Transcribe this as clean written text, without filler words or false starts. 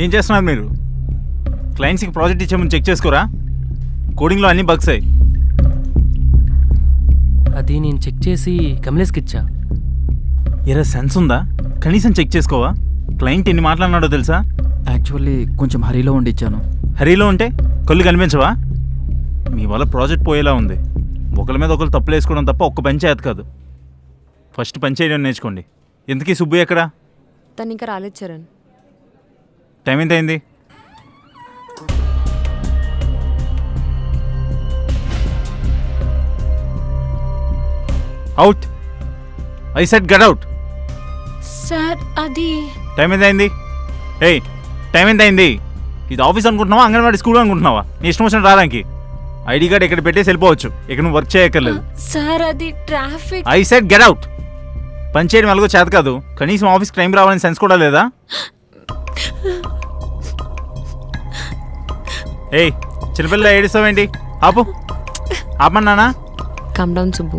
ఏం చేస్తున్నారు మీరు? క్లయింట్స్కి ప్రాజెక్ట్ ఇచ్చే ముందు చెక్ చేసుకోరా? కోడింగ్లో అన్ని బగ్స్ అయ్యి. అది నేను చెక్ చేసి కమలేష్కి ఇచ్చా. ఎరా సెన్స్ ఉందా? కనీసం చెక్ చేసుకోవా? క్లయింట్ ఎన్ని మాట్లాడినాడో తెలుసా? యాక్చువల్లీ కొంచెం హరీలో ఉండి ఇచ్చాను. హరీలో ఉంటే కళ్ళు కనిపించవా? మీ వల్ల ప్రాజెక్ట్ పోయేలా ఉంది. ఒకరి మీద ఒకరు తప్పులు వేసుకోవడం తప్ప ఒక్క పని చేయదు కాదు. ఫస్ట్ పని చేయడం నేర్చుకోండి. ఎందుకీ సుబ్బు ఎక్కడా? తను ఇంకా రాలేదు చరణ్. టైం ఎంత అయింది? Out. I said get out. Sir అది టైం ఎంత అయింది? ఏయ్, టైం ఎంత అయింది? ఇది ఆఫీస్ అనుకుంటున్నావా, అంగన్వాడీ స్కూల్ అనుకుంటున్నావా? నీ ఇష్టం వచ్చిన రాదానికి ఐడి కార్డ్ ఇక్కడ పెట్టేసి వెళ్ళిపోవచ్చు. ఇక్కడ నువ్వు వర్క్ చేయక్కర్లేదు. సార్ అది traffic. I said get out. పని చేయడం ఎలాగో చేత కాదు, కనీసం ఆఫీస్కి టైం రావాలని సెన్స్ కూడా లేదా? ఏయ్, చిన్నపిల్ల ఏడుస్తావేంటి? ఆపు, ఆపమన్నానా? Come down Subbu.